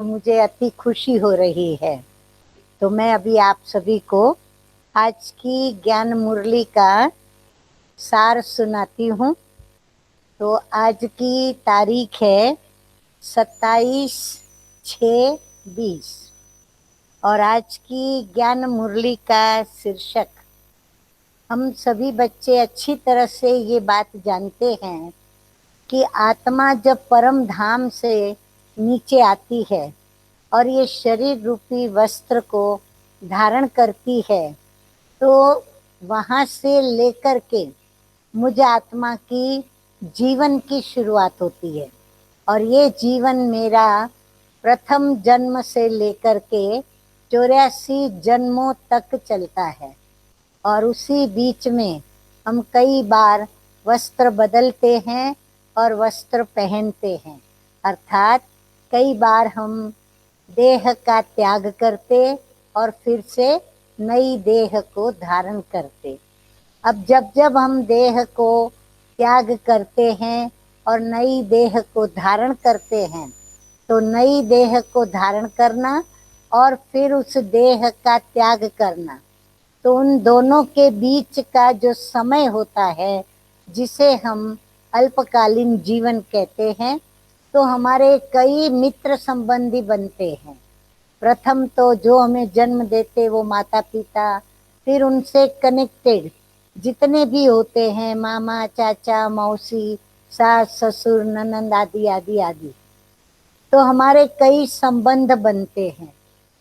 मुझे अति खुशी हो रही है। तो मैं अभी आप सभी को आज की ज्ञान मुरली का सार सुनाती हूँ। तो आज की तारीख है 27/6/20 और आज की ज्ञान मुरली का शीर्षक, हम सभी बच्चे अच्छी तरह से ये बात जानते हैं कि आत्मा जब परम धाम से नीचे आती है और ये शरीर रूपी वस्त्र को धारण करती है, तो वहाँ से लेकर के मुझ आत्मा की जीवन की शुरुआत होती है। और ये जीवन मेरा प्रथम जन्म से लेकर के 84 जन्मों तक चलता है। और उसी बीच में हम कई बार वस्त्र बदलते हैं और वस्त्र पहनते हैं, अर्थात कई बार हम देह का त्याग करते और फिर से नई देह को धारण करते। अब जब जब हम देह को त्याग करते हैं और नई देह को धारण करते हैं, तो नई देह को धारण करना और फिर उस देह का त्याग करना, तो उन दोनों के बीच का जो समय होता है, जिसे हम अल्पकालीन जीवन कहते हैं, तो हमारे कई मित्र संबंधी बनते हैं। प्रथम तो जो हमें जन्म देते वो माता पिता, फिर उनसे कनेक्टेड जितने भी होते हैं, मामा चाचा मौसी सास ससुर ननंद आदि आदि आदि, तो हमारे कई संबंध बनते हैं।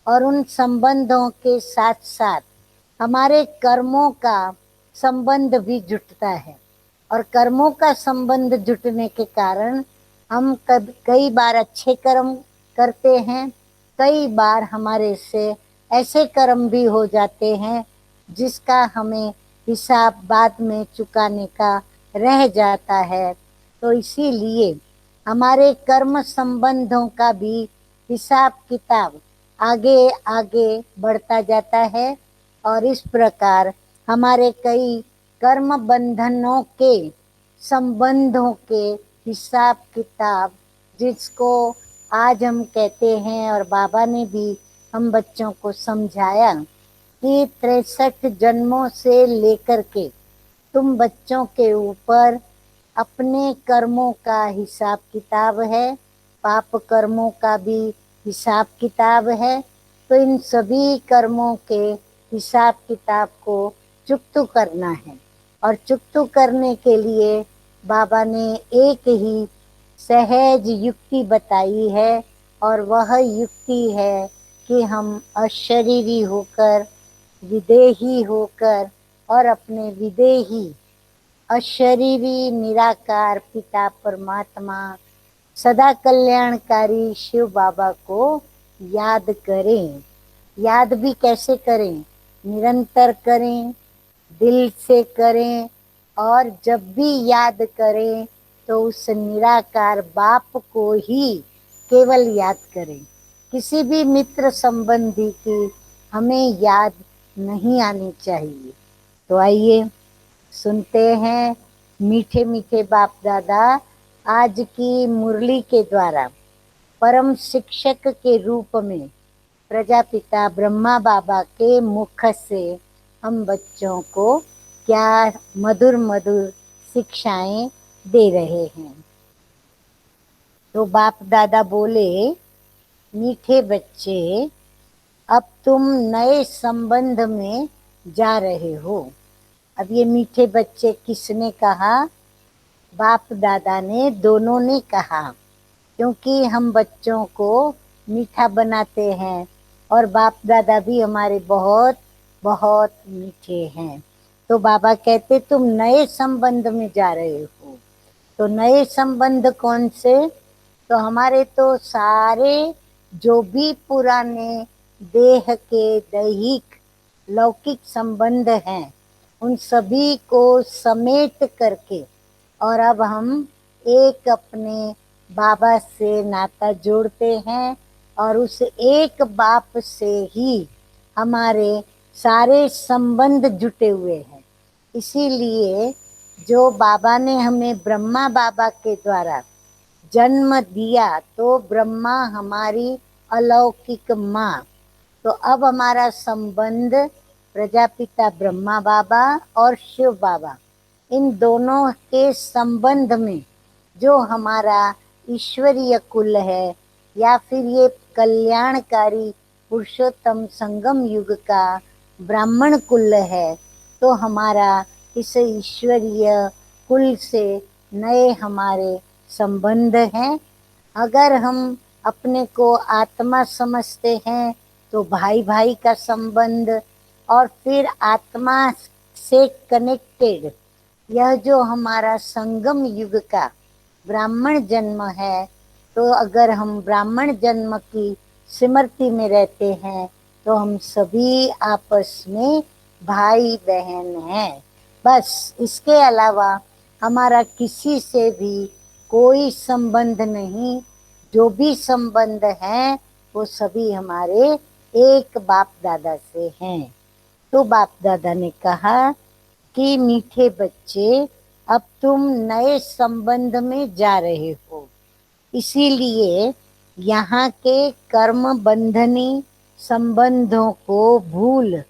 और उन संबंधों के साथ साथ हमारे कर्मों का संबंध भी जुटता है। और कर्मों का संबंध जुटने के कारण हम कई बार अच्छे कर्म करते हैं, कई बार हमारे से ऐसे कर्म भी हो जाते हैं जिसका हमें हिसाब बाद में चुकाने का रह जाता है। तो इसीलिए हमारे कर्म संबंधों का भी हिसाब किताब आगे आगे बढ़ता जाता है। और इस प्रकार हमारे कई कर्म बंधनों के संबंधों के हिसाब किताब, जिसको आज हम कहते हैं और बाबा ने भी हम बच्चों को समझाया कि 63 जन्मों से लेकर के तुम बच्चों के ऊपर अपने कर्मों का हिसाब किताब है, पाप कर्मों का भी हिसाब किताब है। तो इन सभी कर्मों के हिसाब किताब को चुकतू करना है। और चुकतू करने के लिए बाबा ने एक ही सहज युक्ति बताई है, और वह युक्ति है कि हम अशरीरी होकर, विदेही होकर और अपने विदेही अशरीरी निराकार पिता परमात्मा सदा कल्याणकारी शिव बाबा को याद करें। याद भी कैसे करें? निरंतर करें, दिल से करें। और जब भी याद करें तो उस निराकार बाप को ही केवल याद करें। किसी भी मित्र संबंधी की हमें याद नहीं आनी चाहिए। तो आइए सुनते हैं मीठे मीठे बाप दादा आज की मुरली के द्वारा परम शिक्षक के रूप में प्रजापिता ब्रह्मा बाबा के मुख से हम बच्चों को क्या मधुर मधुर शिक्षाएं दे रहे हैं। तो बाप दादा बोले, मीठे बच्चे, अब तुम नए संबंध में जा रहे हो। अब ये मीठे बच्चे किसने कहा? बाप दादा ने, दोनों ने कहा। क्योंकि हम बच्चों को मीठा बनाते हैं और बाप दादा भी हमारे बहुत बहुत मीठे हैं। तो बाबा कहते तुम नए संबंध में जा रहे हो। तो नए संबंध कौन से? तो हमारे तो सारे जो भी पुराने देह के दैहिक लौकिक संबंध हैं, उन सभी को समेट करके और अब हम एक अपने बाबा से नाता जोड़ते हैं। और उस एक बाप से ही हमारे सारे संबंध जुटे हुए हैं। इसीलिए जो बाबा ने हमें ब्रह्मा बाबा के द्वारा जन्म दिया, तो ब्रह्मा हमारी अलौकिक माँ। तो अब हमारा संबंध प्रजापिता ब्रह्मा बाबा और शिव बाबा, इन दोनों के संबंध में जो हमारा ईश्वरीय कुल है या फिर ये कल्याणकारी पुरुषोत्तम संगम युग का ब्राह्मण कुल है, तो हमारा इस ईश्वरीय कुल से नए हमारे संबंध हैं। अगर हम अपने को आत्मा समझते हैं तो भाई भाई का संबंध, और फिर आत्मा से कनेक्टेड यह जो हमारा संगम युग का ब्राह्मण जन्म है, तो अगर हम ब्राह्मण जन्म की स्मृति में रहते हैं तो हम सभी आपस में भाई बहन हैं। बस इसके अलावा हमारा किसी से भी कोई संबंध नहीं। जो भी संबंध हैं वो सभी हमारे एक बाप दादा से हैं। तो बाप दादा ने कहा कि मीठे बच्चे, अब तुम नए संबंध में जा रहे हो, इसीलिए यहाँ के कर्म बंधनी संबंधों को भूल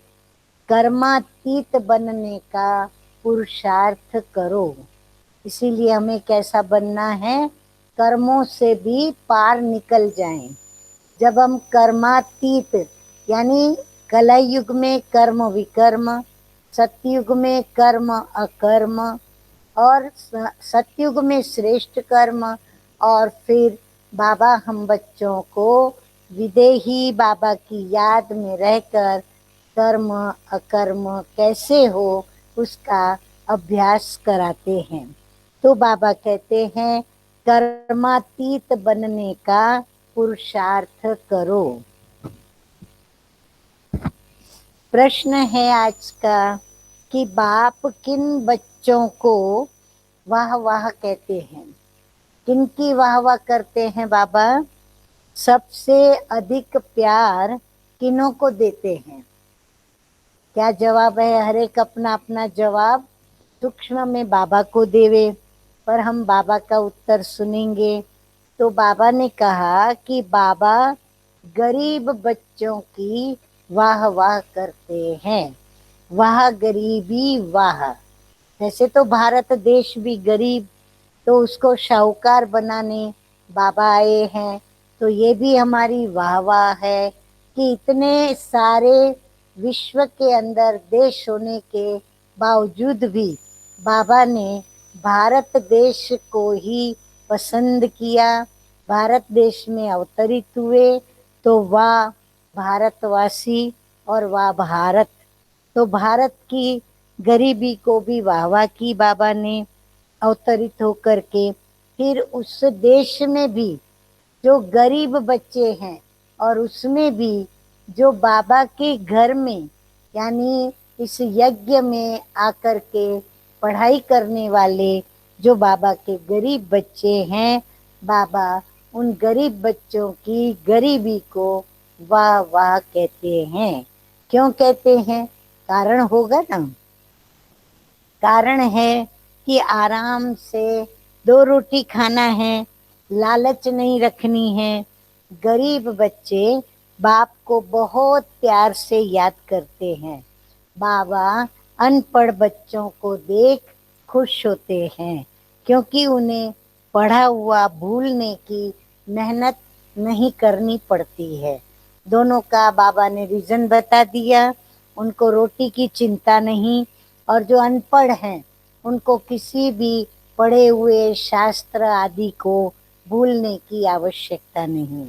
कर्मातीत बनने का पुरुषार्थ करो। इसीलिए हमें कैसा बनना है? कर्मों से भी पार निकल जाएं। जब हम कर्मातीत, यानी कलयुग में कर्म विकर्म, सतयुग में कर्म अकर्म, और सतयुग में श्रेष्ठ कर्म, और फिर बाबा हम बच्चों को विदेही बाबा की याद में रहकर कर्म अकर्म कैसे हो उसका अभ्यास कराते हैं। तो बाबा कहते हैं कर्मातीत बनने का पुरुषार्थ करो। प्रश्न है आज का कि बाप किन बच्चों को वाह वाह कहते हैं? किनकी वाह वाह करते हैं बाबा? सबसे अधिक प्यार किनों को देते हैं? क्या जवाब है? हर एक अपना अपना जवाब सूक्ष्म में बाबा को देवे, पर हम बाबा का उत्तर सुनेंगे। तो बाबा ने कहा कि बाबा गरीब बच्चों की वाह वाह करते हैं। वाह गरीबी वाह। वैसे तो भारत देश भी गरीब, तो उसको शाहूकार बनाने बाबा आए हैं। तो ये भी हमारी वाह वाह है कि इतने सारे विश्व के अंदर देश होने के बावजूद भी बाबा ने भारत देश को ही पसंद किया, भारत देश में अवतरित हुए। तो वाह भारतवासी और वाह भारत। तो भारत की गरीबी को भी वाह वाह की बाबा ने अवतरित होकर के। फिर उस देश में भी जो गरीब बच्चे हैं और उसमें भी जो बाबा के घर में, यानी इस यज्ञ में आकर के पढ़ाई करने वाले जो बाबा के गरीब बच्चे हैं, बाबा उन गरीब बच्चों की गरीबी को वाह वाह कहते हैं। क्यों कहते हैं? कारण होगा ना। कारण है कि आराम से 2 रोटी खाना है, लालच नहीं रखनी है। गरीब बच्चे बाप को बहुत प्यार से याद करते हैं। बाबा अनपढ़ बच्चों को देख खुश होते हैं, क्योंकि उन्हें पढ़ा हुआ भूलने की मेहनत नहीं करनी पड़ती है। दोनों का बाबा ने रीजन बता दिया। उनको रोटी की चिंता नहीं, और जो अनपढ़ हैं उनको किसी भी पढ़े हुए शास्त्र आदि को भूलने की आवश्यकता नहीं।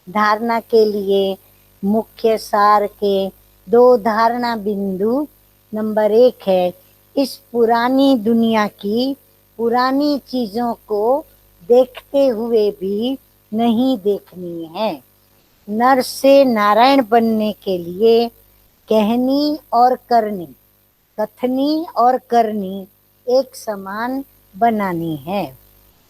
धारणा के लिए मुख्य सार के 2 धारणा बिंदु। नंबर 1 है, इस पुरानी दुनिया की पुरानी चीजों को देखते हुए भी नहीं देखनी है। नर से नारायण बनने के लिए कहनी और करनी, कथनी और करनी एक समान बनानी है।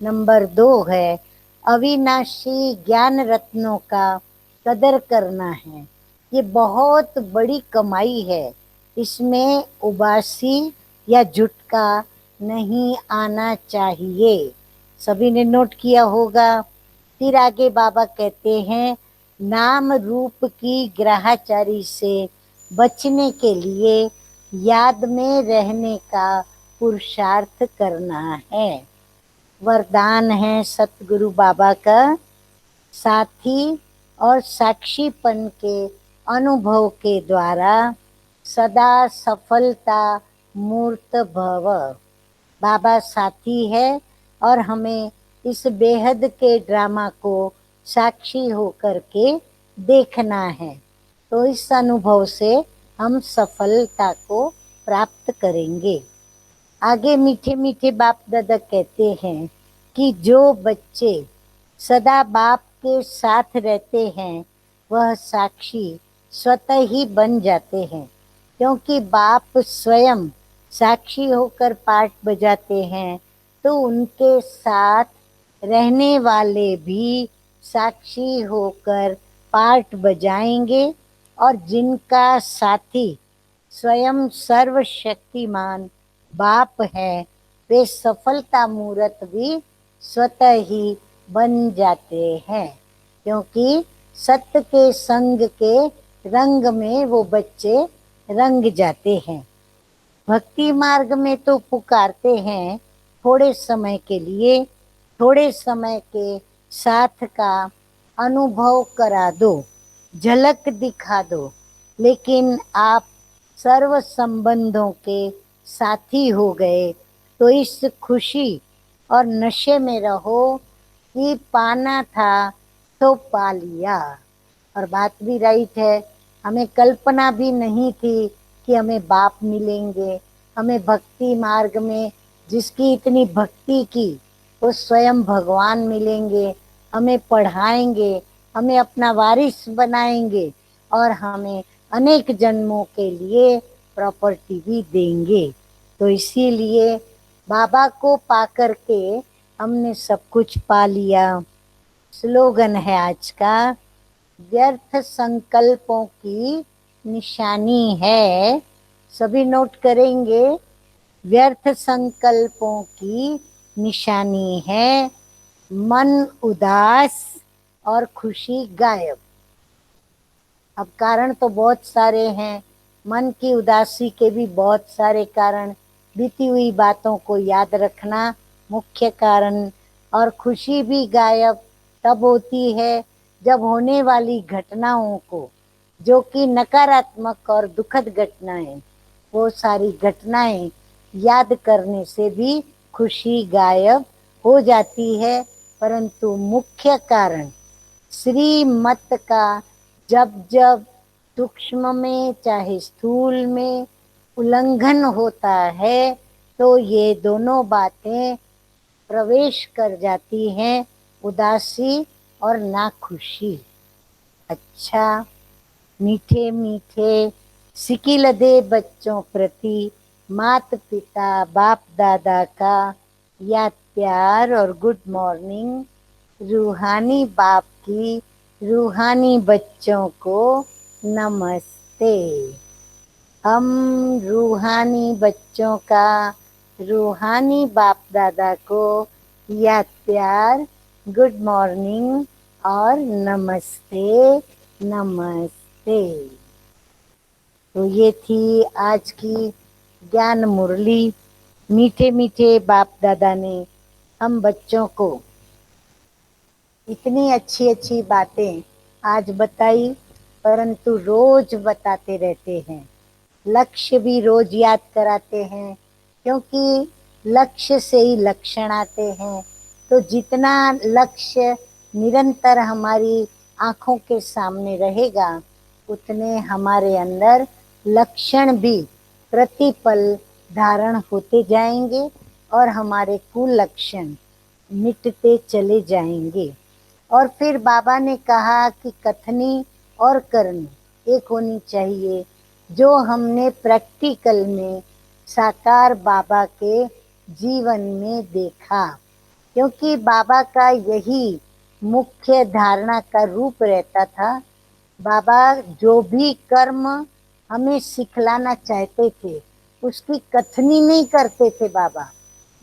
नंबर 2 है, अविनाशी ज्ञान रत्नों का कदर करना है। ये बहुत बड़ी कमाई है, इसमें उबासी या झुटका नहीं आना चाहिए। सभी ने नोट किया होगा। फिर आगे बाबा कहते हैं, नाम रूप की ग्रहाचारी से बचने के लिए याद में रहने का पुरुषार्थ करना है। वरदान है सतगुरु बाबा का। साथी और साक्षीपन के अनुभव के द्वारा सदा सफलता मूर्त भव। बाबा साथी है और हमें इस बेहद के ड्रामा को साक्षी होकर के देखना है। तो इस अनुभव से हम सफलता को प्राप्त करेंगे। आगे मीठे मीठे बाप दादा कहते हैं कि जो बच्चे सदा बाप के साथ रहते हैं वह साक्षी स्वतः ही बन जाते हैं, क्योंकि बाप स्वयं साक्षी होकर पाठ बजाते हैं तो उनके साथ रहने वाले भी साक्षी होकर पाठ बजाएंगे। और जिनका साथी स्वयं सर्वशक्तिमान बाप है वे सफलता मूर्त भी स्वतः ही बन जाते हैं, क्योंकि सत्य के संग के रंग में वो बच्चे रंग जाते हैं। भक्ति मार्ग में तो पुकारते हैं थोड़े समय के लिए, थोड़े समय के साथ का अनुभव करा दो, झलक दिखा दो, लेकिन आप सर्व संबंधों के साथी हो गए तो इस खुशी और नशे में रहो कि पाना था तो पा लिया। और बात भी राइट है, हमें कल्पना भी नहीं थी कि हमें बाप मिलेंगे। हमें भक्ति मार्ग में जिसकी इतनी भक्ति की वो स्वयं भगवान मिलेंगे, हमें पढ़ाएंगे, हमें अपना वारिस बनाएंगे और हमें अनेक जन्मों के लिए प्रॉपर्टी भी देंगे। तो इसीलिए बाबा को पा करके हमने सब कुछ पा लिया। स्लोगन है आज का, व्यर्थ संकल्पों की निशानी है। सभी नोट करेंगे, व्यर्थ संकल्पों की निशानी है मन उदास और खुशी गायब। अब कारण तो बहुत सारे हैं, मन की उदासी के भी बहुत सारे कारण, बीती हुई बातों को याद रखना मुख्य कारण। और खुशी भी गायब तब होती है जब होने वाली घटनाओं को, जो कि नकारात्मक और दुखद घटनाएं, वो सारी घटनाएं याद करने से भी खुशी गायब हो जाती है। परंतु मुख्य कारण श्रीमत का जब जब सूक्ष्म में चाहे स्थूल में उल्लंघन होता है तो ये दोनों बातें प्रवेश कर जाती हैं, उदासी और नाखुशी। अच्छा, मीठे मीठे सिकिलदे बच्चों प्रति माता पिता बाप दादा का याद प्यार और गुड मॉर्निंग। रूहानी बाप की रूहानी बच्चों को नमस्ते। हम रूहानी बच्चों का रूहानी बाप दादा को याद प्यार, गुड मॉर्निंग और नमस्ते नमस्ते। तो ये थी आज की ज्ञान मुरली। मीठे मीठे बाप दादा ने हम बच्चों को इतनी अच्छी अच्छी बातें आज बताई, परंतु रोज बताते रहते हैं। लक्ष्य भी रोज याद कराते हैं, क्योंकि लक्ष्य से ही लक्षण आते हैं। तो जितना लक्ष्य निरंतर हमारी आँखों के सामने रहेगा उतने हमारे अंदर लक्षण भी प्रतिपल धारण होते जाएंगे और हमारे कुलक्षण मिटते चले जाएंगे। और फिर बाबा ने कहा कि कथनी और करनी एक होनी चाहिए, जो हमने प्रैक्टिकल में साकार बाबा के जीवन में देखा। क्योंकि बाबा का यही मुख्य धारणा का रूप रहता था। बाबा जो भी कर्म हमें सिखलाना चाहते थे उसकी कथनी नहीं करते थे बाबा,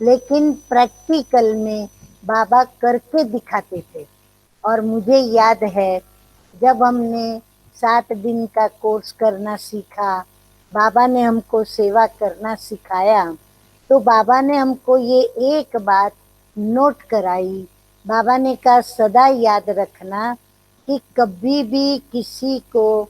लेकिन प्रैक्टिकल में बाबा करके दिखाते थे। और मुझे याद है जब हमने 7 दिन का कोर्स करना सीखा, बाबा ने हमको सेवा करना सिखाया, तो बाबा ने हमको ये एक बात नोट कराई। बाबा ने कहा सदा याद रखना कि कभी भी किसी को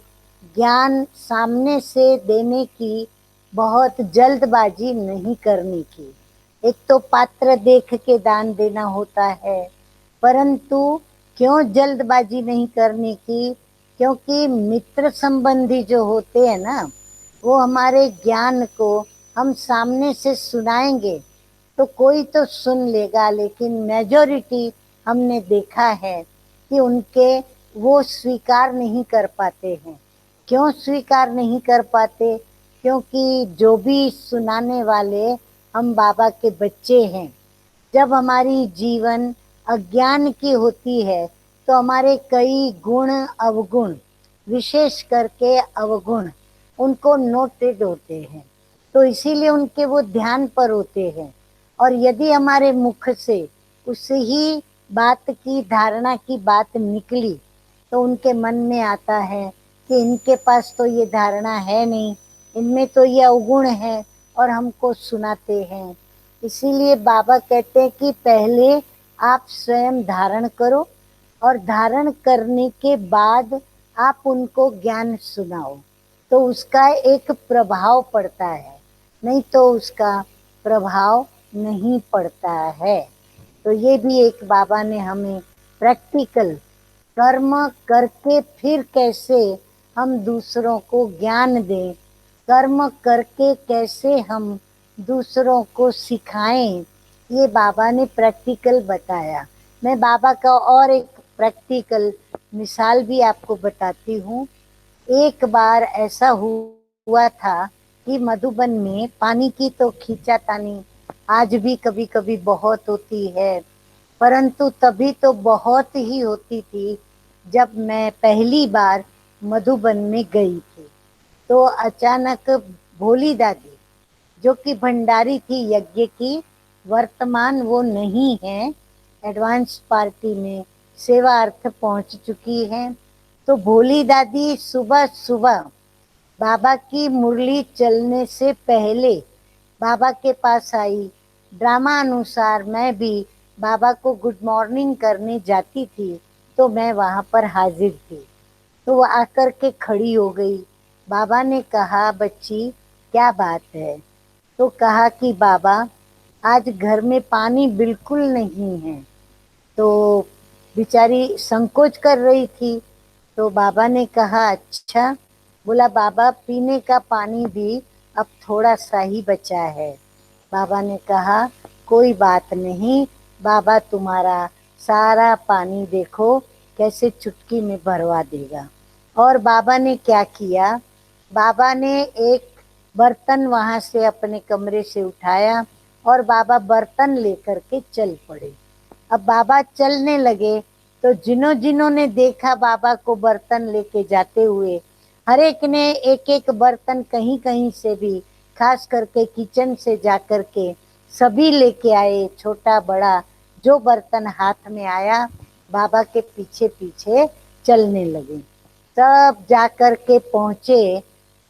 ज्ञान सामने से देने की बहुत जल्दबाजी नहीं करनी की। एक तो पात्र देख के दान देना होता है, परंतु क्यों जल्दबाजी नहीं करने की? क्योंकि मित्र संबंधी जो होते हैं ना, वो हमारे ज्ञान को हम सामने से सुनाएंगे तो कोई तो सुन लेगा, लेकिन मेजॉरिटी हमने देखा है कि उनके वो स्वीकार नहीं कर पाते हैं। क्यों स्वीकार नहीं कर पाते? क्योंकि जो भी सुनाने वाले हम बाबा के बच्चे हैं। जब हमारी जीवन अज्ञान की होती है तो हमारे कई गुण अवगुण, विशेष करके अवगुण, उनको नोटेड होते हैं, तो इसीलिए उनके वो ध्यान पर होते हैं। और यदि हमारे मुख से उस ही बात की धारणा की बात निकली तो उनके मन में आता है कि इनके पास तो ये धारणा है नहीं, इनमें तो ये अवगुण है, और हमको सुनाते हैं। इसीलिए बाबा कहते हैं कि पहले आप स्वयं धारण करो और धारण करने के बाद आप उनको ज्ञान सुनाओ, तो उसका एक प्रभाव पड़ता है, नहीं तो उसका प्रभाव नहीं पड़ता है। तो ये भी एक बाबा ने हमें प्रैक्टिकल कर्म करके फिर कैसे हम दूसरों को ज्ञान दें, कर्म करके कैसे हम दूसरों को सिखाएं, ये बाबा ने प्रैक्टिकल बताया। मैं बाबा का और एक प्रैक्टिकल मिसाल भी आपको बताती हूँ। एक बार ऐसा हुआ था कि मधुबन में पानी की तो खींचातानी आज भी कभी कभी बहुत होती है, परंतु तभी तो बहुत ही होती थी जब मैं पहली बार मधुबन में गई थी। तो अचानक भोली दादी, जो कि भंडारी थी यज्ञ की, वर्तमान वो नहीं है, एडवांस पार्टी में सेवा अर्थ पहुंच चुकी है। तो भोली दादी सुबह सुबह बाबा की मुरली चलने से पहले बाबा के पास आई। ड्रामा अनुसार मैं भी बाबा को गुड मॉर्निंग करने जाती थी, तो मैं वहां पर हाजिर थी। तो वो आकर के खड़ी हो गई। बाबा ने कहा बच्ची क्या बात है? तो कहा कि बाबा आज घर में पानी बिल्कुल नहीं है। तो बेचारी संकोच कर रही थी। तो बाबा ने कहा अच्छा। बोला बाबा पीने का पानी भी अब थोड़ा सा ही बचा है। बाबा ने कहा कोई बात नहीं, बाबा तुम्हारा सारा पानी देखो कैसे चुटकी में भरवा देगा। और बाबा ने क्या किया? बाबा ने एक बर्तन वहां से अपने कमरे से उठाया और बाबा बर्तन लेकर के चल पड़े। अब बाबा चलने लगे तो जिन्हों जिन्हों ने देखा बाबा को बर्तन लेके जाते हुए, हर एक ने एक एक बर्तन कहीं कहीं से भी, खास करके किचन से जा कर के सभी लेके आए, छोटा बड़ा जो बर्तन हाथ में आया बाबा के पीछे पीछे चलने लगे। तब जा कर के पहुंचे,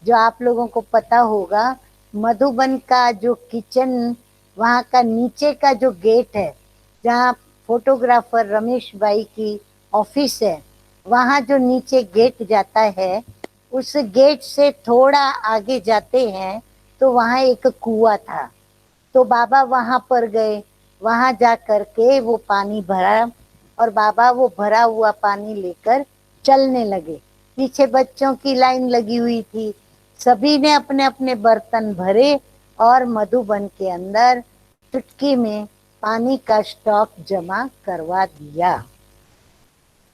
जो आप लोगों को पता होगा, मधुबन का जो किचन, वहाँ का नीचे का जो गेट है जहाँ फोटोग्राफर रमेश भाई की ऑफिस है, वहाँ जो नीचे गेट जाता है, उस गेट से थोड़ा आगे जाते हैं तो वहाँ एक कुआं था। तो बाबा वहां पर गए, वहां जा करके वो पानी भरा और बाबा वो भरा हुआ पानी लेकर चलने लगे। पीछे बच्चों की लाइन लगी हुई थी, सभी ने अपने अपने बर्तन भरे और मधुबन के अंदर चुटकी में पानी का स्टॉक जमा करवा दिया।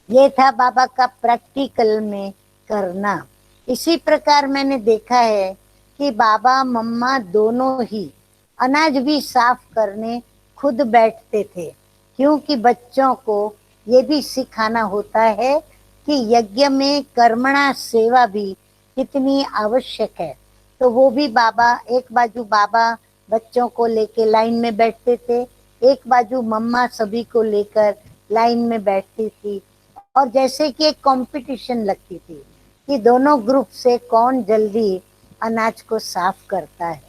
ये था बाबा का प्रैक्टिकल में करना। इसी प्रकार मैंने देखा है कि बाबा मम्मा दोनों ही अनाज भी साफ करने खुद बैठते थे, क्योंकि बच्चों को ये भी सिखाना होता है कि यज्ञ में कर्मणा सेवा भी कितनी आवश्यक है। तो वो भी बाबा, एक बाजू बाबा बच्चों को लेके लाइन में बैठते थे, एक बाजू मम्मा सभी को लेकर लाइन में बैठती थी और जैसे कि एक कंपटीशन लगती थी कि दोनों ग्रुप से कौन जल्दी अनाज को साफ करता है।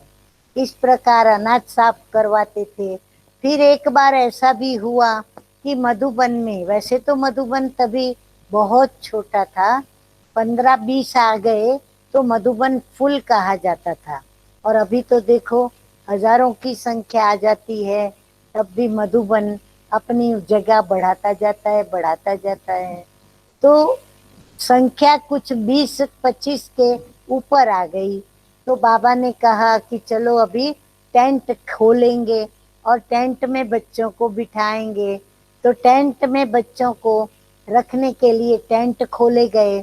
इस प्रकार अनाज साफ करवाते थे। फिर एक बार ऐसा भी हुआ कि मधुबन में, वैसे तो मधुबन तभी बहुत छोटा था, 15-20 आ गए तो मधुबन फुल कहा जाता था। और अभी तो देखो हजारों की संख्या आ जाती है, तब भी मधुबन अपनी जगह बढ़ाता जाता है, बढ़ाता जाता है। तो संख्या कुछ 20-25 के ऊपर आ गई। तो बाबा ने कहा कि चलो अभी टेंट खोलेंगे और टेंट में बच्चों को बिठाएंगे। तो टेंट में बच्चों को रखने के लिए टेंट खोले गए।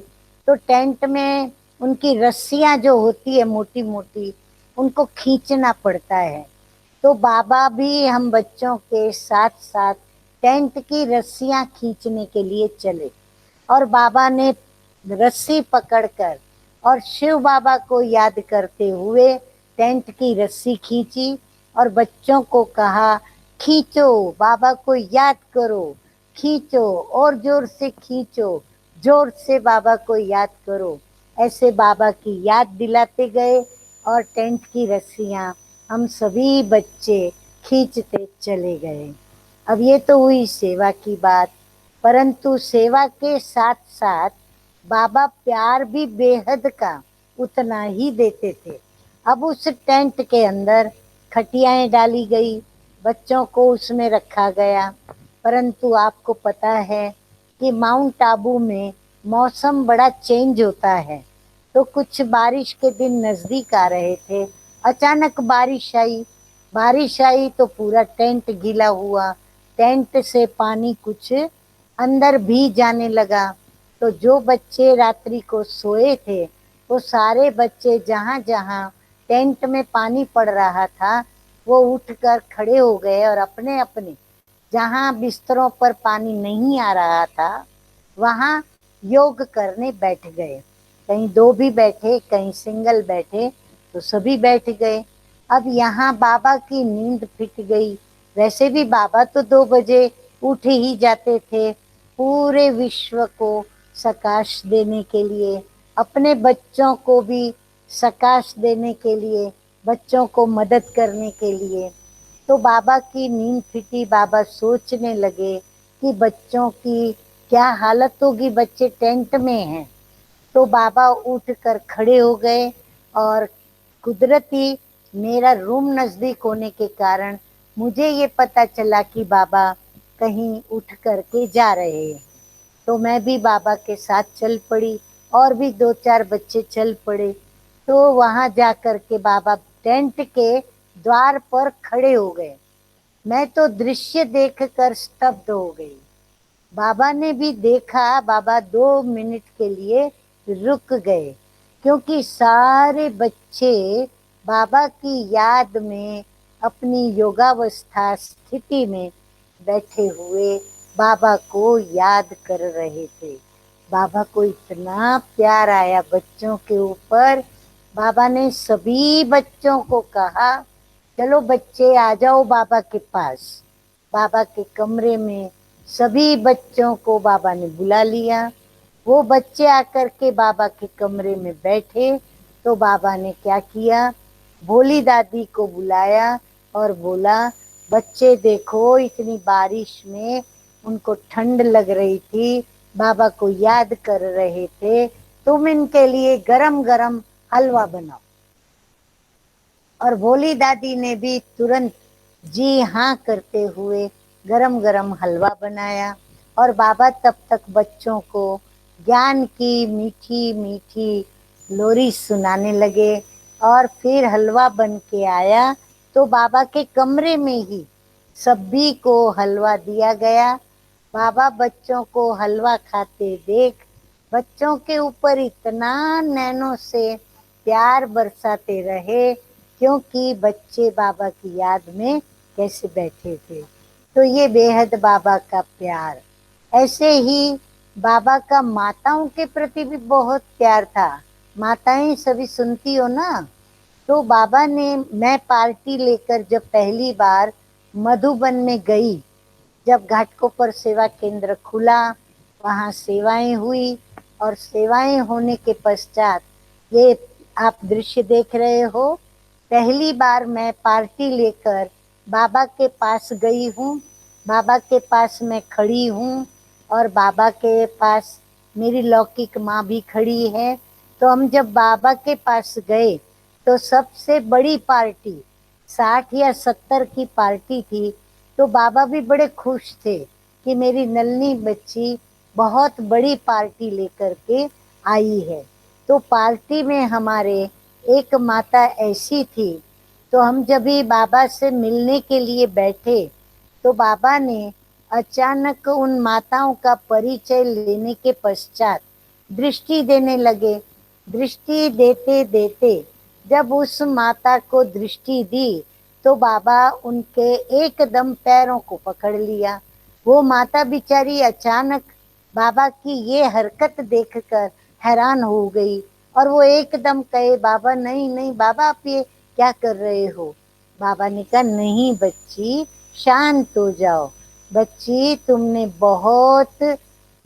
तो टेंट में उनकी रस्सियां जो होती है मोटी मोटी, उनको खींचना पड़ता है। तो बाबा भी हम बच्चों के साथ साथ टेंट की रस्सियां खींचने के लिए चले। और बाबा ने रस्सी पकड़कर और शिव बाबा को याद करते हुए टेंट की रस्सी खींची और बच्चों को कहा, खींचो, बाबा को याद करो, खींचो और जोर से खींचो, जोर से बाबा को याद करो। ऐसे बाबा की याद दिलाते गए और टेंट की रस्सियां हम सभी बच्चे खींचते चले गए। अब ये तो हुई सेवा की बात, परंतु सेवा के साथ साथ बाबा प्यार भी बेहद का उतना ही देते थे। अब उस टेंट के अंदर खटियाएं डाली गई, बच्चों को उसमें रखा गया। परंतु आपको पता है कि माउंट आबू में मौसम बड़ा चेंज होता है। तो कुछ बारिश के दिन नजदीक आ रहे थे, अचानक बारिश आई। बारिश आई तो पूरा टेंट गीला हुआ, टेंट से पानी कुछ अंदर भी जाने लगा। तो जो बच्चे रात्रि को सोए थे, वो सारे बच्चे जहां जहां टेंट में पानी पड़ रहा था, वो उठकर खड़े हो गए और अपने अपने जहां बिस्तरों पर पानी नहीं आ रहा था वहां योग करने बैठ गए। कहीं दो भी बैठे, कहीं सिंगल बैठे, तो सभी बैठ गए। अब यहाँ बाबा की नींद फिट गई। वैसे भी बाबा तो 2 बजे उठ ही जाते थे, पूरे विश्व को सकाश देने के लिए, अपने बच्चों को भी सकाश देने के लिए, बच्चों को मदद करने के लिए। तो बाबा की नींद फिटी। बाबा सोचने लगे कि बच्चों की क्या हालत होगी, बच्चे टेंट में हैं। तो बाबा उठकर खड़े हो गए और कुदरती मेरा रूम नजदीक होने के कारण मुझे ये पता चला कि बाबा कहीं उठ करके जा रहे हैं। तो मैं भी बाबा के साथ चल पड़ी और भी 2-4 बच्चे चल पड़े। तो वहां जा कर के बाबा टेंट के द्वार पर खड़े हो गए। मैं तो दृश्य देखकर स्तब्ध हो गई। बाबा ने भी देखा, बाबा 2 मिनट के लिए रुक गए, क्योंकि सारे बच्चे बाबा की याद में अपनी योगावस्था स्थिति में बैठे हुए बाबा को याद कर रहे थे। बाबा को इतना प्यार आया बच्चों के ऊपर। बाबा ने सभी बच्चों को कहा, चलो बच्चे आ जाओ बाबा के पास। बाबा के कमरे में सभी बच्चों को बाबा ने बुला लिया। वो बच्चे आकर के बाबा के कमरे में बैठे। तो बाबा ने क्या किया, भोली दादी को बुलाया और बोला, बच्चे देखो इतनी बारिश में उनको ठंड लग रही थी, बाबा को याद कर रहे थे, तुम इनके लिए गरम गरम हलवा बनाओ। और भोली दादी ने भी तुरंत जी हाँ करते हुए गरम गरम हलवा बनाया। और बाबा तब तक बच्चों को ज्ञान की मीठी मीठी लोरी सुनाने लगे। और फिर हलवा बन के आया तो बाबा के कमरे में ही सभी को हलवा दिया गया। बाबा बच्चों को हलवा खाते देख बच्चों के ऊपर इतना नैनों से प्यार बरसाते रहे, क्योंकि बच्चे बाबा की याद में कैसे बैठे थे। तो ये बेहद बाबा का प्यार। ऐसे ही बाबा का माताओं के प्रति भी बहुत प्यार था। माताएं सभी सुनती हो ना। तो बाबा ने, मैं पार्टी लेकर जब पहली बार मधुबन में गई, जब घाटकोपर सेवा केंद्र खुला वहाँ सेवाएं हुई और सेवाएं होने के पश्चात ये आप दृश्य देख रहे हो। पहली बार मैं पार्टी लेकर बाबा के पास गई हूँ, बाबा के पास मैं खड़ी हूँ और बाबा के पास मेरी लौकिक माँ भी खड़ी है। तो हम जब बाबा के पास गए तो सबसे बड़ी पार्टी 60 या 70 की पार्टी थी। तो बाबा भी बड़े खुश थे कि मेरी नन्ही बच्ची बहुत बड़ी पार्टी लेकर के आई है। तो पार्टी में हमारे एक माता ऐसी थी, तो हम जब भी बाबा से मिलने के लिए बैठे तो बाबा ने अचानक उन माताओं का परिचय लेने के पश्चात दृष्टि देने लगे। दृष्टि देते देते जब उस माता को दृष्टि दी तो बाबा उनके एकदम पैरों को पकड़ लिया। वो माता बिचारी अचानक बाबा की ये हरकत देखकर हैरान हो गई और वो एकदम कहे, बाबा नहीं नहीं बाबा, आप ये क्या कर रहे हो। बाबा ने कहा, नहीं बच्ची, शांत हो जाओ। बच्ची, तुमने बहुत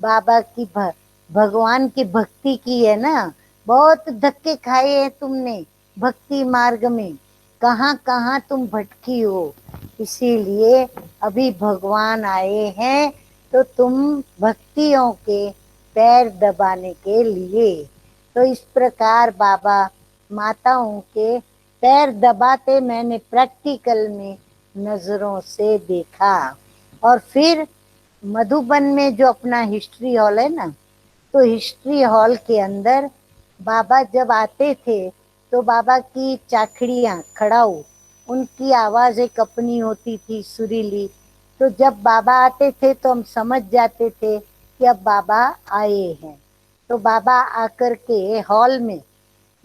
बाबा की भगवान की भक्ति की है ना, बहुत धक्के खाए हैं तुमने भक्ति मार्ग में, कहाँ कहाँ तुम भटकी हो, इसीलिए अभी भगवान आए हैं तो तुम भक्तियों के पैर दबाने के लिए। तो इस प्रकार बाबा माताओं के पैर दबाते मैंने प्रैक्टिकल में नजरों से देखा। और फिर मधुबन में जो अपना हिस्ट्री हॉल है ना, तो हिस्ट्री हॉल के अंदर बाबा जब आते थे तो बाबा की चाखड़ियाँ खड़ाऊ, उनकी आवाज एक अपनी होती थी सुरीली। तो जब बाबा आते थे तो हम समझ जाते थे कि अब बाबा आए हैं। तो बाबा आकर के हॉल में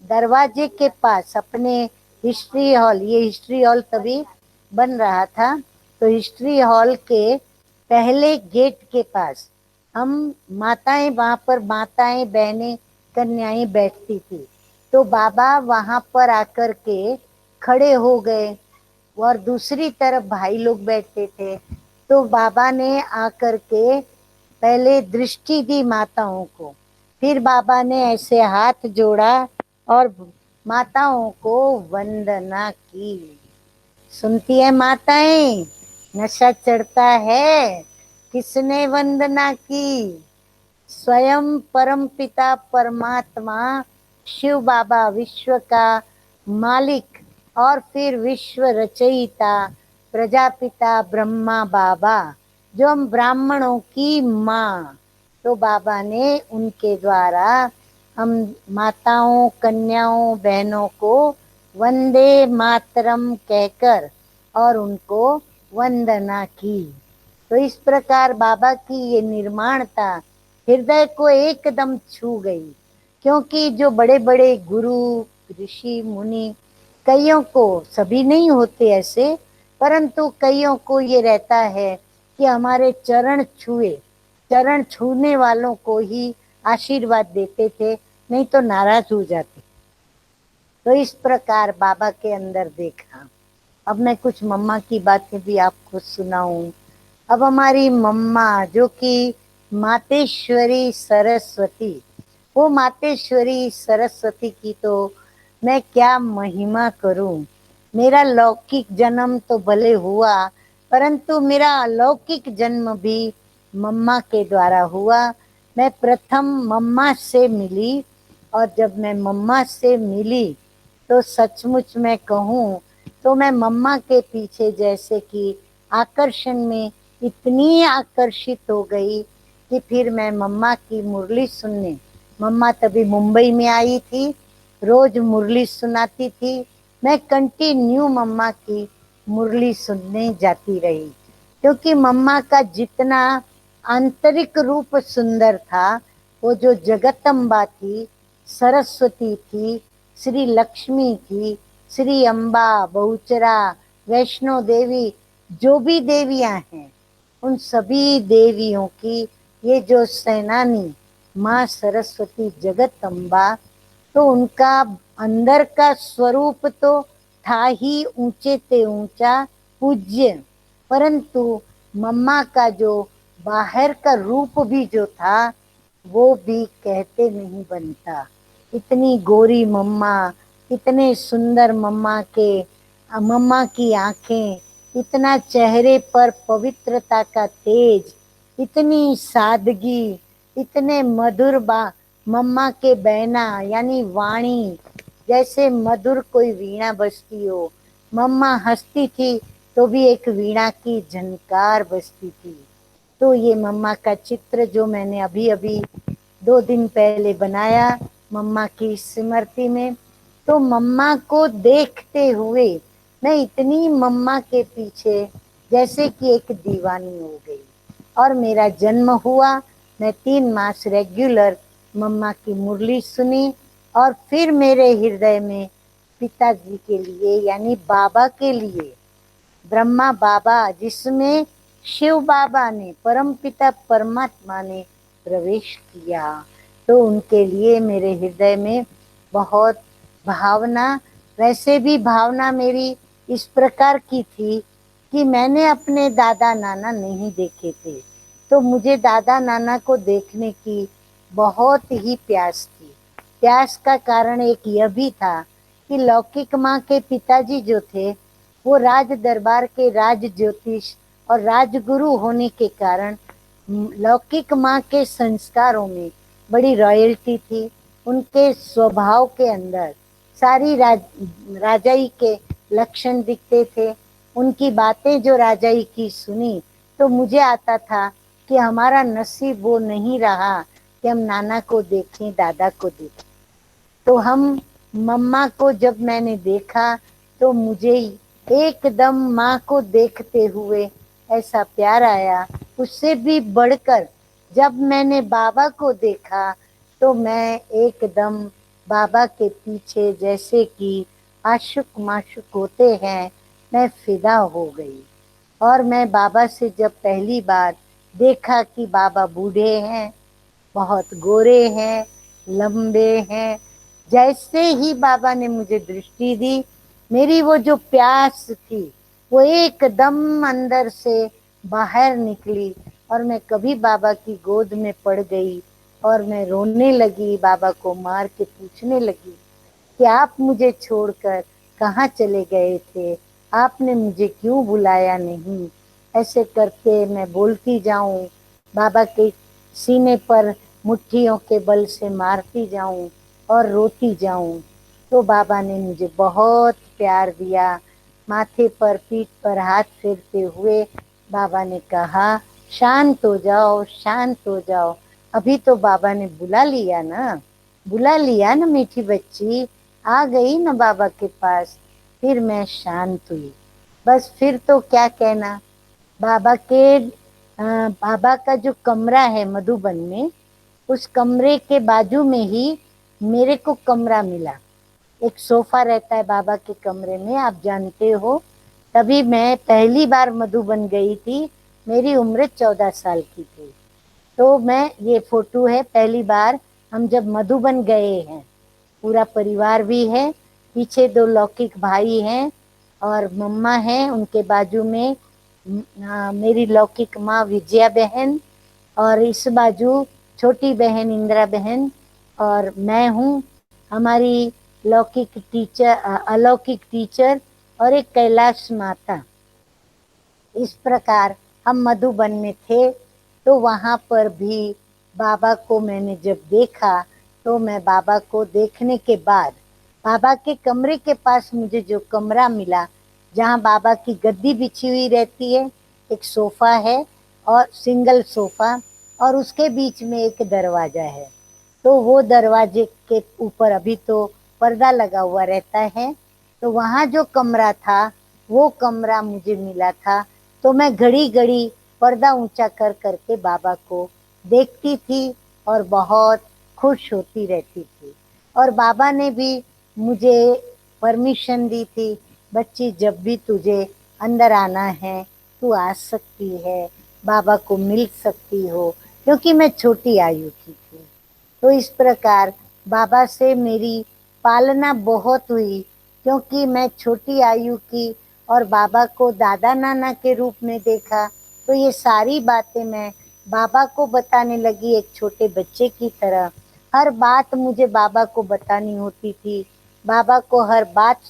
दरवाजे के पास अपने हिस्ट्री हॉल, ये हिस्ट्री हॉल तभी बन रहा था, तो हिस्ट्री हॉल के पहले गेट के पास हम माताएं, वहां पर माताएं बहनें कन्याएं बैठती थी। तो बाबा वहां पर आकर के खड़े हो गए और दूसरी तरफ भाई लोग बैठते थे। तो बाबा ने आकर के पहले दृष्टि दी माताओं को, फिर बाबा ने ऐसे हाथ जोड़ा और माताओं को वंदना की। सुनती है माताएं, नशा चढ़ता है, किसने वंदना की। स्वयं परम पिता परमात्मा शिव बाबा, विश्व का मालिक और फिर विश्व रचयिता प्रजापिता ब्रह्मा बाबा, जो हम ब्राह्मणों की माँ। तो बाबा ने उनके द्वारा हम माताओं कन्याओं बहनों को वंदे मातरम कहकर और उनको वंदना की। तो इस प्रकार बाबा की ये निर्माणता हृदय को एकदम छू गई। क्योंकि जो बड़े बड़े गुरु ऋषि मुनि, कईयों को, सभी नहीं होते ऐसे, परंतु कईयों को ये रहता है कि हमारे चरण छुए, चरण छूने वालों को ही आशीर्वाद देते थे, नहीं तो नाराज हो जाते। तो इस प्रकार बाबा के अंदर देखा। अब मैं कुछ मम्मा की बातें भी आपको सुनाऊं। अब हमारी मम्मा जो कि मातेश्वरी सरस्वती, वो मातेश्वरी सरस्वती की तो मैं क्या महिमा करूं। मेरा लौकिक जन्म तो भले हुआ, परंतु मेरा अलौकिक जन्म भी मम्मा के द्वारा हुआ। मैं प्रथम मम्मा से मिली और जब मैं मम्मा से मिली तो सचमुच मैं कहूँ तो मैं मम्मा के पीछे जैसे कि आकर्षण में इतनी आकर्षित हो गई कि फिर मैं मम्मा की मुरली सुनने, मम्मा तभी मुंबई में आई थी, रोज मुरली सुनाती थी, मैं कंटिन्यू मम्मा की मुरली सुनने जाती रही। क्योंकि मम्मा का जितना आंतरिक रूप सुंदर था, वो जो जगतम्बा थी, सरस्वती थी, श्री लक्ष्मी थी, श्री अम्बा, बहुचरा, वैष्णो देवी, जो भी देवियां हैं, उन सभी देवियों की ये जो सेनानी माँ सरस्वती जगतम्बा, तो उनका अंदर का स्वरूप तो था ही ऊंचे ते ऊंचा पूज्य, परंतु मम्मा का जो बाहर का रूप भी जो था वो भी कहते नहीं बनता। इतनी गोरी मम्मा, इतने सुंदर मम्मा के, मम्मा की आंखें, इतना चेहरे पर पवित्रता का तेज, इतनी सादगी, इतने मधुर बा मम्मा के बहना यानी वाणी, जैसे मधुर कोई वीणा बजती हो। मम्मा हंसती थी तो भी एक वीणा की झनकार बजती थी। तो ये मम्मा का चित्र जो मैंने अभी अभी 2 दिन पहले बनाया मम्मा की स्मृति में, तो मम्मा को देखते हुए मैं इतनी मम्मा के पीछे जैसे कि एक दीवानी हो गई। और मेरा जन्म हुआ, मैं 3 मास रेगुलर मम्मा की मुरली सुनी, और फिर मेरे हृदय में पिताजी के लिए यानी बाबा के लिए, ब्रह्मा बाबा जिसमें शिव बाबा ने, परम पिता परमात्मा ने प्रवेश किया, तो उनके लिए मेरे हृदय में बहुत भावना। वैसे भी भावना मेरी इस प्रकार की थी कि मैंने अपने दादा नाना नहीं देखे थे, तो मुझे दादा नाना को देखने की बहुत ही प्यास थी। प्यास का कारण एक यह भी था कि लौकिक माँ के पिताजी जो थे वो राज दरबार के राज ज्योतिष और राजगुरु होने के कारण लौकिक माँ के संस्कारों में बड़ी रॉयल्टी थी। उनके स्वभाव के अंदर सारी राजाई के लक्षण दिखते थे। उनकी बातें जो राजाई की सुनी तो मुझे आता था कि हमारा नसीब वो नहीं रहा कि हम नाना को देखें, दादा को देखें। तो हम मम्मा को जब मैंने देखा तो मुझे एकदम माँ को देखते हुए ऐसा प्यार आया। उससे भी बढ़कर जब मैंने बाबा को देखा तो मैं एकदम बाबा के पीछे जैसे कि आशुक माशुक होते हैं, मैं फिदा हो गई। और मैं बाबा से जब पहली बार देखा कि बाबा बूढ़े हैं, बहुत गोरे हैं, लंबे हैं, जैसे ही बाबा ने मुझे दृष्टि दी, मेरी वो जो प्यास थी वो एकदम अंदर से बाहर निकली, और मैं कभी बाबा की गोद में पड़ गई और मैं रोने लगी, बाबा को मार के पूछने लगी कि आप मुझे छोड़कर कहाँ चले गए थे, आपने मुझे क्यों बुलाया नहीं। ऐसे करके मैं बोलती जाऊं, बाबा के सीने पर मुट्ठियों के बल से मारती जाऊं और रोती जाऊं। तो बाबा ने मुझे बहुत प्यार दिया। माथे पर पीठ पर हाथ फेरते हुए बाबा ने कहा, शांत हो जाओ, शांत हो जाओ, अभी तो बाबा ने बुला लिया ना, बुला लिया ना मीठी बच्ची, आ गई ना बाबा के पास। फिर मैं शांत हुई। बस फिर तो क्या कहना, बाबा के बाबा का जो कमरा है मधुबन में, उस कमरे के बाजू में ही मेरे को कमरा मिला। एक सोफा रहता है बाबा के कमरे में, आप जानते हो। तभी मैं पहली बार मधुबन गई थी, मेरी उम्र 14 साल की थी। तो मैं, ये फोटो है पहली बार हम जब मधुबन गए हैं, पूरा परिवार भी है, पीछे 2 लौकिक भाई हैं और मम्मा हैं, उनके बाजू में मेरी लौकिक माँ विजया बहन, और इस बाजू छोटी बहन इंदिरा बहन, और मैं हूँ, हमारी लौकिक टीचर, अलौकिक टीचर, और एक कैलाश माता। इस प्रकार हम मधुबन में थे। तो वहाँ पर भी बाबा को मैंने जब देखा, तो मैं बाबा को देखने के बाद बाबा के कमरे के पास मुझे जो कमरा मिला, जहाँ बाबा की गद्दी बिछी हुई रहती है, एक सोफा है और सिंगल सोफा, और उसके बीच में एक दरवाजा है। तो वो दरवाजे के ऊपर अभी तो पर्दा लगा हुआ रहता है। तो वहाँ जो कमरा था वो कमरा मुझे मिला था। तो मैं घड़ी घड़ी पर्दा ऊंचा कर करके बाबा को देखती थी और बहुत खुश होती रहती थी। और बाबा ने भी मुझे परमिशन दी थी, बच्ची जब भी तुझे अंदर आना है तू आ सकती है, बाबा को मिल सकती हो, क्योंकि मैं छोटी आयु की थी। तो इस प्रकार बाबा से मेरी पालना बहुत हुई, क्योंकि मैं छोटी आयु की और बाबा को दादा नाना के रूप में देखा। तो ये सारी बातें मैं बाबा को बताने लगी एक छोटे बच्चे की तरह। हर बात मुझे बाबा को बतानी होती थी। बाबा को हर बात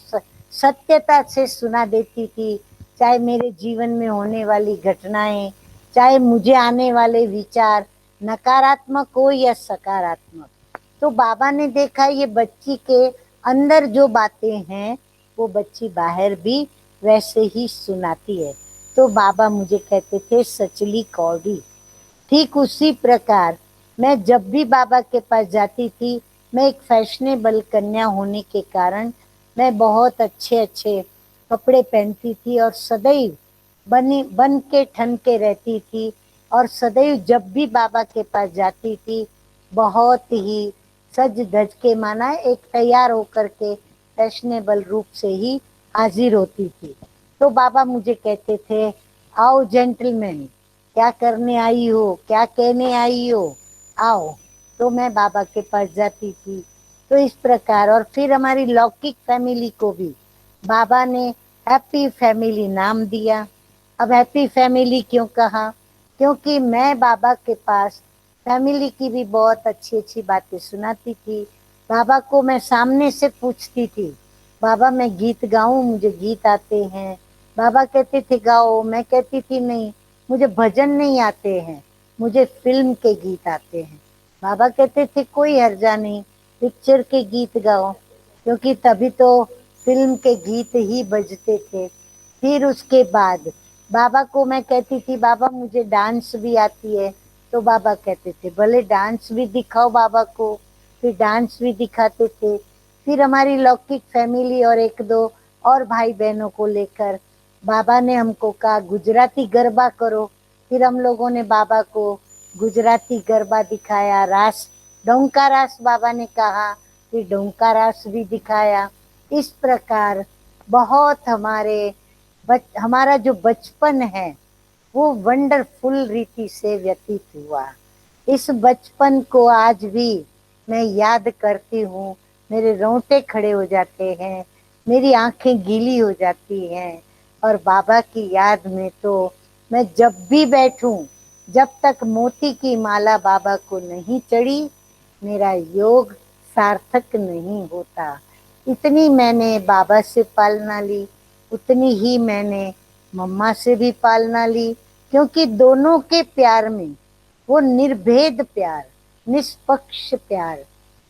सत्यता से सुना देती थी, चाहे मेरे जीवन में होने वाली घटनाएं, चाहे मुझे आने वाले विचार, नकारात्मक हो या सकारात्मक। तो बाबा ने देखा ये बच्ची के अंदर जो बातें हैं वो बच्ची बाहर भी वैसे ही सुनाती है। तो बाबा मुझे कहते थे सचली कौड़ी। ठीक उसी प्रकार मैं जब भी बाबा के पास जाती थी, मैं एक फैशनेबल कन्या होने के कारण मैं बहुत अच्छे अच्छे कपड़े पहनती थी और सदैव बन के ठन के रहती थी। और सदैव जब भी बाबा के पास जाती थी, बहुत ही सज धज के, माना एक तैयार होकर के फैशनेबल रूप से ही हाजिर होती थी। तो बाबा मुझे कहते थे, आओ जेंटलमैन, क्या करने आई हो, क्या कहने आई हो, आओ। तो मैं बाबा के पास जाती थी। तो इस प्रकार, और फिर हमारी लौकिक फैमिली को भी बाबा ने हैप्पी फैमिली नाम दिया। अब हैप्पी फैमिली क्यों कहा? क्योंकि मैं बाबा के पास फैमिली की भी बहुत अच्छी अच्छी बातें सुनाती थी। बाबा को मैं सामने से पूछती थी, बाबा मैं गीत गाऊं, मुझे गीत आते हैं? बाबा कहते थे गाओ, मैं कहती थी नहीं, मुझे भजन नहीं आते हैं, मुझे फिल्म के गीत आते हैं। बाबा कहते थे कोई हर्जा नहीं, पिक्चर के गीत गाओ, क्योंकि तभी तो फिल्म के गीत ही बजते थे। फिर उसके बाद बाबा को मैं कहती थी बाबा मुझे डांस भी आती है। तो बाबा कहते थे भले डांस भी दिखाओ बाबा को। फिर डांस भी दिखाते थे। फिर हमारी लौकिक फैमिली और एक दो और भाई बहनों को लेकर बाबा ने हमको कहा गुजराती गरबा करो। फिर हम लोगों ने बाबा को गुजराती गरबा दिखाया, रास, डोंका रास बाबा ने कहा, फिर डोंका रास भी दिखाया। इस प्रकार बहुत हमारा जो बचपन है वो वंडरफुल रीति से व्यतीत हुआ। इस बचपन को आज भी मैं याद करती हूँ, मेरे रोंगटे खड़े हो जाते हैं, मेरी आंखें गीली हो जाती हैं। और बाबा की याद में तो मैं जब भी बैठूं, जब तक मोती की माला बाबा को नहीं चढ़ी, मेरा योग सार्थक नहीं होता। इतनी मैंने बाबा से पालना ली, उतनी ही मैंने मम्मा से भी पालना ली। क्योंकि दोनों के प्यार में वो निर्भेद प्यार, निष्पक्ष प्यार,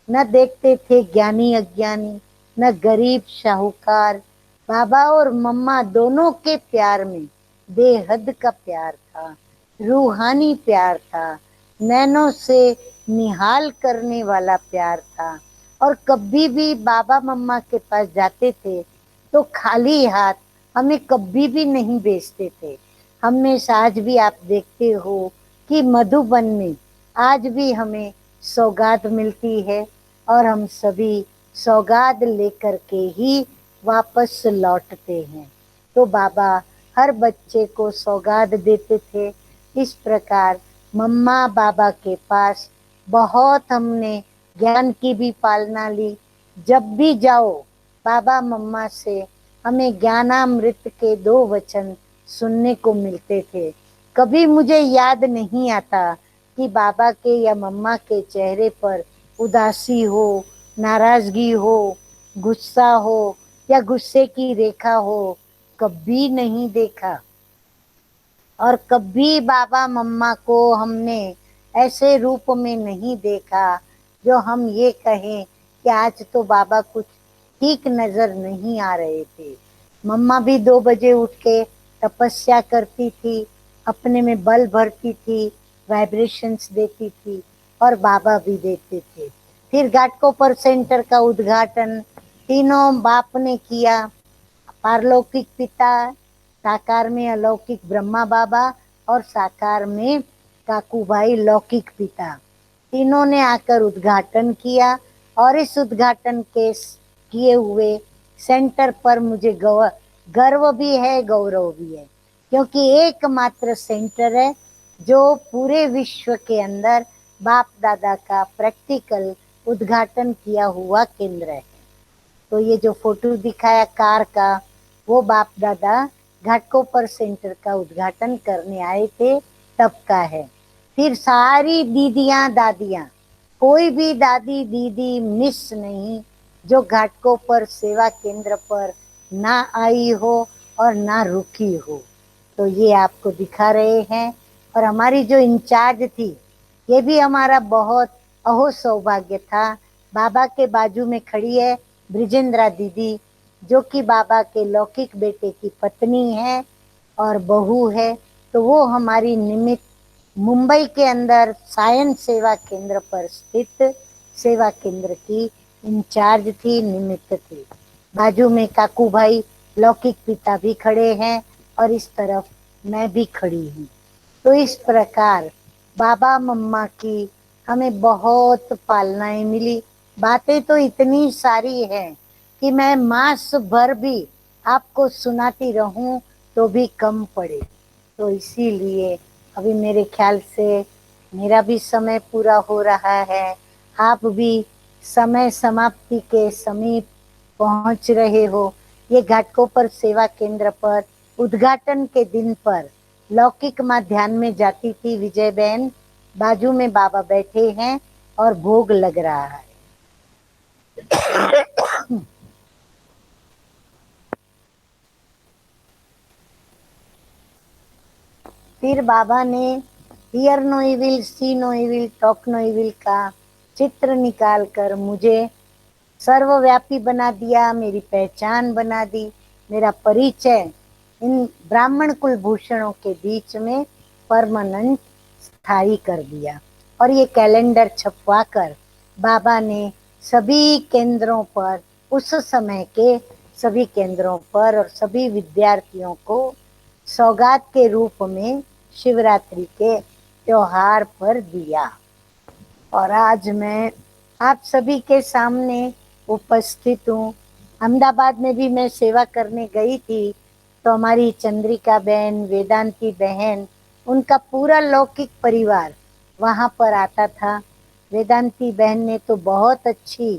न देखते थे ज्ञानी अज्ञानी, न गरीब साहूकार। बाबा और मम्मा दोनों के प्यार में बेहद का प्यार था, रूहानी प्यार था, नैनों से निहाल करने वाला प्यार था। और कभी भी बाबा मम्मा के पास जाते थे तो खाली हाथ हमें कभी भी नहीं भेजते थे। हमेशा, आज भी आप देखते हो कि मधुबन में आज भी हमें सौगात मिलती है और हम सभी सौगात लेकर के ही वापस लौटते हैं। तो बाबा हर बच्चे को सौगात देते थे। इस प्रकार मम्मा बाबा के पास बहुत हमने ज्ञान की भी पालना ली। जब भी जाओ बाबा मम्मा से हमें ज्ञानामृत के 2 वचन सुनने को मिलते थे। कभी मुझे याद नहीं आता कि बाबा के या मम्मा के चेहरे पर उदासी हो, नाराजगी हो, गुस्सा हो या गुस्से की रेखा हो, कभी नहीं देखा। और कभी बाबा मम्मा को हमने ऐसे रूप में नहीं देखा जो हम ये कहें कि आज तो बाबा कुछ ठीक नजर नहीं आ रहे थे। मम्मा भी 2 बजे उठ के तपस्या करती थी, अपने में बल भरती थी, वाइब्रेशंस देती थी, और बाबा भी देते थे। फिर घाटकोपर सेंटर का उद्घाटन तीनों बाप ने किया। पारलौकिक पिता, साकार में अलौकिक ब्रह्मा बाबा और साकार में काकू भाई लौकिक पिता, तीनों ने आकर उद्घाटन किया। और इस उद्घाटन के किए हुए सेंटर पर मुझे गर्व भी है, गौरव भी है, क्योंकि एकमात्र सेंटर है जो पूरे विश्व के अंदर बाप दादा का प्रैक्टिकल उद्घाटन किया हुआ केंद्र है। तो ये जो फोटो दिखाया कार का, वो बाप दादा घाटकोपर सेंटर का उद्घाटन करने आए थे तब का है। फिर सारी दीदियां दादियां, कोई भी दादी दीदी मिस नहीं जो घाटकों पर सेवा केंद्र पर ना आई हो और ना रुकी हो। तो ये आपको दिखा रहे हैं। और हमारी जो इंचार्ज थी, ये भी हमारा बहुत अहो सौभाग्य था। बाबा के बाजू में खड़ी है ब्रिजेंद्रा दीदी, जो कि बाबा के लौकिक बेटे की पत्नी है और बहू है। तो वो हमारी निमित्त मुंबई के अंदर सायन सेवा केंद्र पर स्थित सेवा केंद्र की इंचार्ज थी, निमित्त थी। बाजू में काकू भाई लौकिक पिता भी खड़े हैं और इस तरफ मैं भी खड़ी हूँ। तो इस प्रकार बाबा मम्मा की हमें बहुत पालनाएं मिली। बातें तो इतनी सारी हैं कि मैं मास भर भी आपको सुनाती रहूं तो भी कम पड़े। तो इसीलिए अभी मेरे ख्याल से मेरा भी समय पूरा हो रहा है, आप भी समय समाप्ति के समीप पहुंच रहे हो। ये घाटकों पर सेवा केंद्र पर उद्घाटन के दिन पर लौकिक माँ ध्यान में जाती थी विजय बहन, बाजू में बाबा बैठे हैं और भोग लग रहा है। फिर बाबा ने hear no evil, see no evil, talk no evil का चित्र निकाल कर मुझे सर्वव्यापी बना दिया, मेरी पहचान बना दी, मेरा परिचय इन ब्राह्मण कुलभूषणों के बीच में परमानेंट स्थायी कर दिया। और ये कैलेंडर छपवा कर बाबा ने सभी केंद्रों पर, उस समय के सभी केंद्रों पर और सभी विद्यार्थियों को सौगात के रूप में शिवरात्रि के त्योहार पर दिया। और आज मैं आप सभी के सामने उपस्थित हूँ। अहमदाबाद में भी मैं सेवा करने गई थी, तो हमारी चंद्रिका बहन, वेदांती बहन, उनका पूरा लौकिक परिवार वहाँ पर आता था। वेदांती बहन ने तो बहुत अच्छी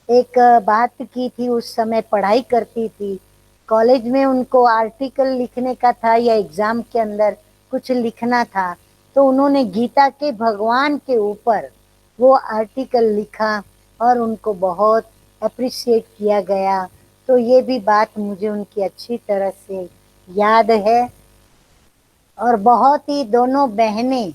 एक बात की थी, उस समय पढ़ाई करती थी, कॉलेज में उनको आर्टिकल लिखने का था या एग्जाम के अंदर कुछ लिखना था, तो उन्होंने गीता के भगवान के ऊपर वो आर्टिकल लिखा और उनको बहुत अप्रिशिएट किया गया। तो ये भी बात मुझे उनकी अच्छी तरह से याद है। और बहुत ही दोनों बहनें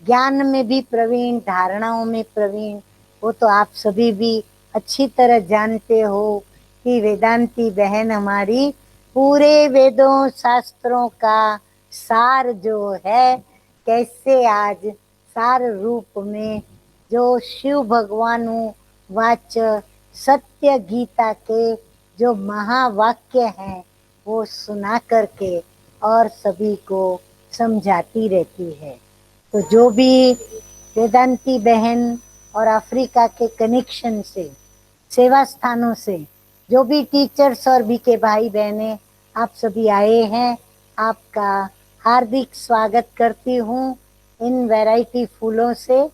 ज्ञान में भी प्रवीण, धारणाओं में प्रवीण। वो तो आप सभी भी अच्छी तरह जानते हो कि वेदांती बहन हमारी पूरे वेदों शास्त्रों का सार जो है, कैसे आज सार रूप में जो शिव भगवानु वाच सत्य गीता के जो महावाक्य हैं वो सुना करके और सभी को समझाती रहती है। तो जो भी वेदांती बहन और अफ्रीका के कनेक्शन से, सेवा स्थानों से जो भी टीचर्स और भी के भाई बहने आप सभी आए हैं, आपका हार्दिक स्वागत करती हूँ इन वैरायटी फूलों से,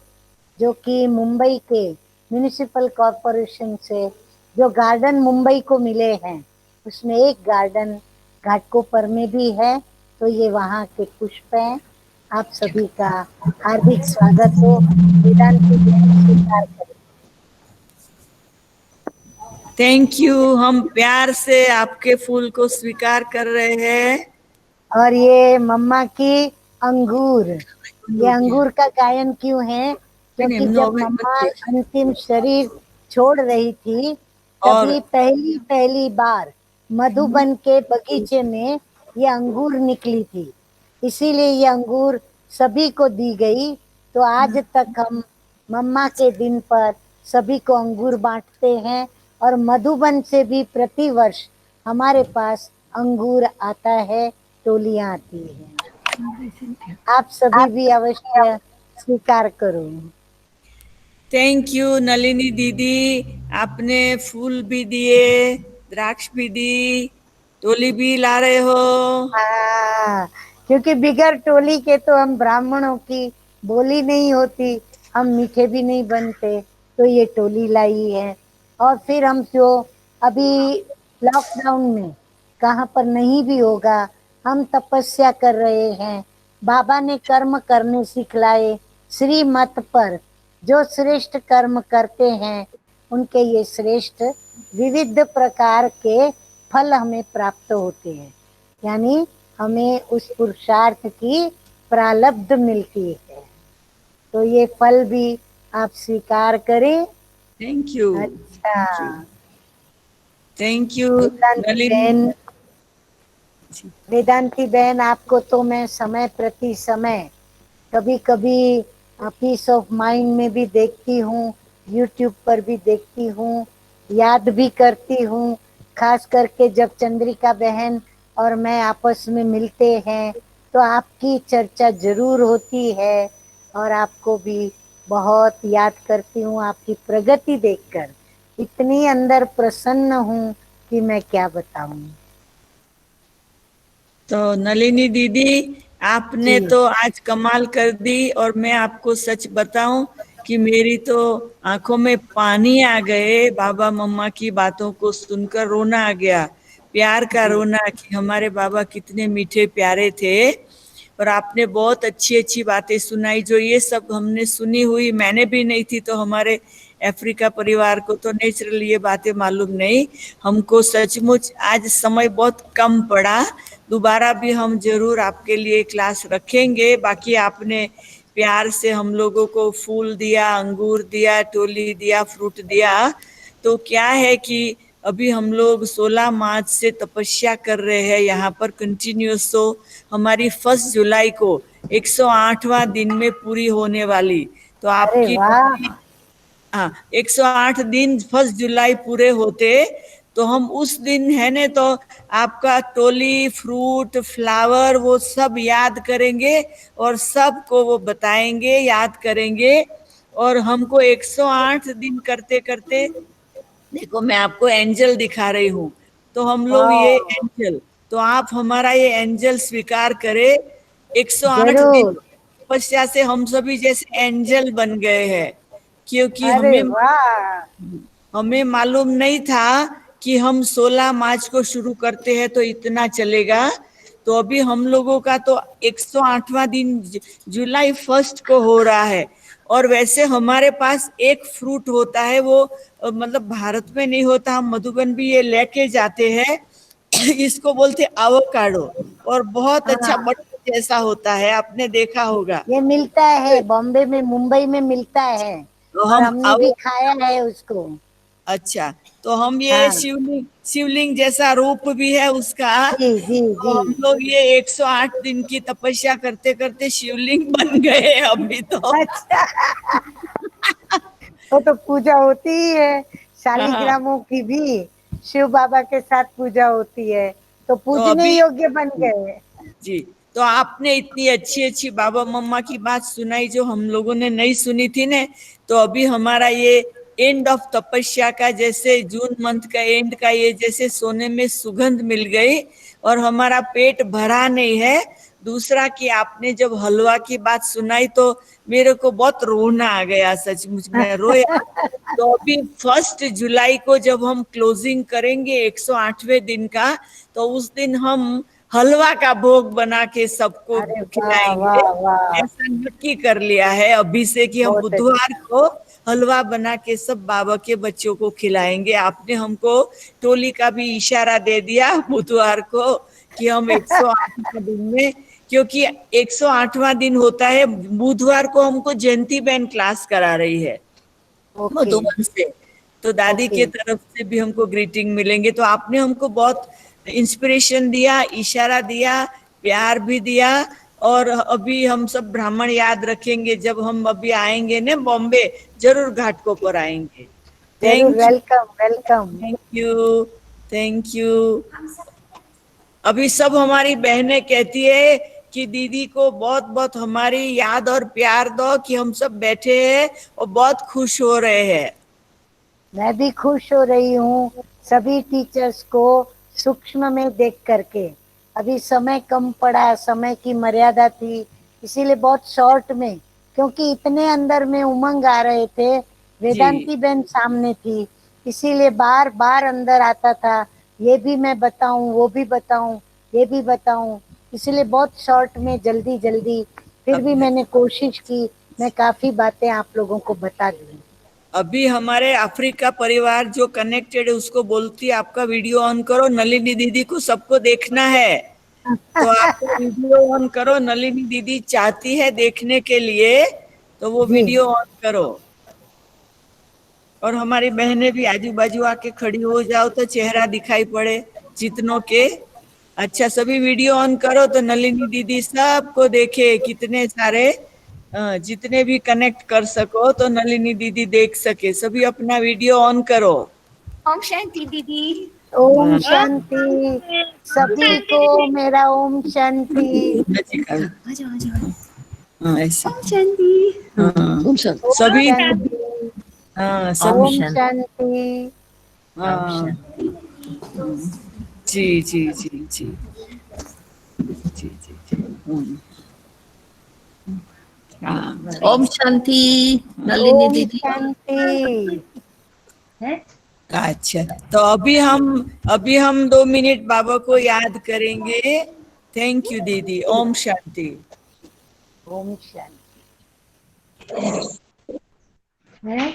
जो कि मुंबई के म्युनिसिपल कॉरपोरेशन से जो गार्डन मुंबई को मिले हैं, उसमें एक गार्डन घाटकोपर में भी है। तो ये वहाँ के पुष्प हैं। आप सभी का हार्दिक स्वागत हो। वेदांती बहन स्वीकार करें। Thank you. हम प्यार से आपके फूल को स्वीकार कर रहे हैं। और ये मम्मा की अंगूर, ये अंगूर का गायन क्यों है? क्योंकि जब मम्मा अंतिम शरीर छोड़ रही थी, और तभी पहली पहली बार मधुबन के बगीचे में ये अंगूर निकली थी, इसीलिए ये अंगूर सभी को दी गई। तो आज तक हम मम्मा के दिन पर सभी को अंगूर बांटते हैं और मधुबन से भी प्रतिवर्ष हमारे पास अंगूर आता है, टोलियां आती है। आप सभी भी अवश्य स्वीकार करो। थैंक यू नलिनी दीदी, आपने फूल भी दिए, द्राक्ष भी दी, टोली भी ला रहे हो। हाँ, क्योंकि बिगर टोली के तो हम ब्राह्मणों की बोली नहीं होती, हम मीठे भी नहीं बनते, तो ये टोली लाई है। और फिर हम जो अभी लॉकडाउन में कहाँ पर नहीं भी होगा, हम तपस्या कर रहे हैं, बाबा ने कर्म करने सिखलाए, श्रीमत पर जो श्रेष्ठ कर्म करते हैं उनके ये श्रेष्ठ विविध प्रकार के फल हमें प्राप्त होते हैं, यानी हमें उस पुरुषार्थ की प्रालब्ध मिलती है। तो ये फल भी आप स्वीकार करें। Thank you. अच्छा, थैंक यू वेदांती नलिनी बहन, जी। वेदांती बहन आपको तो मैं समय प्रति समय कभी कभी पीस ऑफ माइंड में भी देखती हूँ, यूट्यूब पर भी देखती हूँ, याद भी करती हूँ। खास करके जब चंद्रिका बहन और मैं आपस में मिलते हैं तो आपकी चर्चा जरूर होती है और आपको भी बहुत याद करती हूँ। आपकी प्रगति देखकर इतनी अंदर प्रसन्न हूँ कि मैं क्या बताऊं। तो नलिनी दीदी, आपने जी तो आज कमाल कर दी, और मैं आपको सच बताऊं कि मेरी तो आंखों में पानी आ गए। बाबा मम्मा की बातों को सुनकर रोना आ गया, प्यार का जी। रोना, कि हमारे बाबा कितने मीठे प्यारे थे। और आपने बहुत अच्छी अच्छी बातें सुनाई, जो ये सब हमने सुनी हुई मैंने भी नहीं थी, तो हमारे अफ्रीका परिवार को तो नेचुरल ये बातें मालूम नहीं। हमको सचमुच आज समय बहुत कम पड़ा, दोबारा भी हम जरूर आपके लिए क्लास रखेंगे। बाकी आपने प्यार से हम लोगों को फूल दिया, अंगूर दिया, टोली दिया, फ्रूट दिया। तो क्या है कि अभी हम लोग 16 मार्च से तपस्या कर रहे हैं यहाँ पर कंटिन्यूस। तो हमारी 1 जुलाई को 108वां दिन में पूरी होने वाली। तो अरे आपकी वाह। हाँ, 108 दिन 1 जुलाई पूरे होते, तो हम उस दिन है ने तो आपका टोली, फ्रूट, फ्लावर वो सब याद करेंगे और सबको वो बताएंगे, याद करेंगे। और हमको 108 दिन करते करते, देखो मैं आपको एंजल दिखा रही हूँ, तो हम लोग ये वाह, एंजल, तो आप हमारा ये एंजल स्वीकार करें। 108 दिन जरूर। तपस्या से हम सभी जैसे एंजल बन गए हैं, क्योंकि अरे हमें वाह। हमें मालूम नहीं था कि हम 16 मार्च को शुरू करते हैं तो इतना चलेगा। तो अभी हम लोगों का तो 108वां दिन जुलाई 1 को हो रहा है। और वैसे हमारे पास एक फ्रूट होता है, वो मतलब भारत में नहीं होता, हम मधुबन भी ये लेके जाते हैं। इसको बोलते एवोकाडो, और बहुत अच्छा हाँ, बड़ा जैसा होता है, आपने देखा होगा। ये मिलता है बॉम्बे में, मुंबई में मिलता है तो और हम हमने भी खाया है उसको। अच्छा, तो हम ये हाँ शिवलिंग, शिवलिंग जैसा रूप भी है उसका। जी जी तो जी। हम लोग ये 108 दिन की तपस्या करते करते शिवलिंग बन गए अभी तो। अच्छा, वो तो पूजा होती ही है, हाँ शालिग्रामों की भी शिव बाबा के साथ पूजा होती है, तो तो पूजने अभी योग्य बन गए। जी, तो आपने इतनी अच्छी अच्छी बाबा मम्मा की बात सुनाई जो हम लोगों ने नहीं सुनी थी ने। तो अभी हमारा ये एंड ऑफ तपस्या का, जैसे जून मंथ का एंड का, ये जैसे सोने में सुगंध मिल गई, और हमारा पेट भरा नहीं है। दूसरा कि आपने जब हलवा की बात सुनाई तो मेरे को बहुत रोना आ गया, सचमुच में रोया। तो अभी 1 जुलाई को जब हम क्लोजिंग करेंगे 108वें दिन का, तो उस दिन हम हलवा का भोग बना के सबको अरे वाह खिलाएंगे। वाह वाह, ऐसा नक्की कर लिया है अभी से कि हम बहुत बुधवार अच्छा। को हलवा बना के सब बाबा के बच्चों को खिलाएंगे। आपने हमको टोली का भी इशारा दे दिया बुधवार को कि हम 108 दिन में, क्योंकि 108वां दिन होता है बुधवार को, हमको जयंती बहन क्लास करा रही है ओके मधुबन से। तो दादी ओके। के तरफ से भी हमको ग्रीटिंग मिलेंगे। तो आपने हमको बहुत इंस्पिरेशन दिया, इशारा दिया, प्यार भी दिया। और अभी हम सब ब्राह्मण याद रखेंगे, जब हम अभी आएंगे ना बॉम्बे, जरूर घाटकों पर आएंगे। जरूर, thank you, welcome welcome. Thank you, thank you. अभी सब हमारी बहनें कहती है कि दीदी को बहुत बहुत हमारी याद और प्यार दो, कि हम सब बैठे हैं और बहुत खुश हो रहे हैं। मैं भी खुश हो रही हूँ सभी टीचर्स को सूक्ष्म में देख करके। अभी समय कम पड़ा, समय की मर्यादा थी, इसीलिए बहुत शॉर्ट में, क्योंकि इतने अंदर में उमंग आ रहे थे। जी, वेदांती बहन सामने थी, इसीलिए बार बार अंदर आता था, ये भी मैं बताऊं, वो भी बताऊं, ये भी बताऊं, इसलिए बहुत शॉर्ट में जल्दी जल्दी। फिर भी अब मैंने कोशिश की मैं काफी बातें आप लोगों को बता दी। अभी हमारे अफ्रीका परिवार जो कनेक्टेड है उसको बोलती है आपका वीडियो ऑन करो, नलिनी दीदी को सबको देखना है। तो आपका वीडियो ऑन करो, नलिनी दीदी चाहती है देखने के लिए, तो वो जी वीडियो ऑन करो। और हमारी बहनें भी आजू बाजू आके खड़ी हो जाओ तो चेहरा दिखाई पड़े जितनों के। अच्छा, सभी वीडियो ऑन करो तो नलिनी दीदी सबको देखे, कितने सारे जितने भी कनेक्ट कर सको तो नलिनी दीदी देख सके। सभी अपना वीडियो ऑन करो। ओम शांति दीदी। ओम हाँ, शांति। सभी को मेरा ओम शांति। आजा आजा। हाँ, ऐसे। ओम शांति। हाँ, ओम शांति। ओम सभी। शांति। हाँ, ओम सभी। ओम शांति। हाँ, जी जी जी जी जी जी जी। हाँ, ओम शांति नलिनी ओम दीदी। शांति। है अच्छा, तो अभी हम 2 मिनट बाबा को याद करेंगे। थैंक यू दीदी। ओम शांति। ओम शांति। है।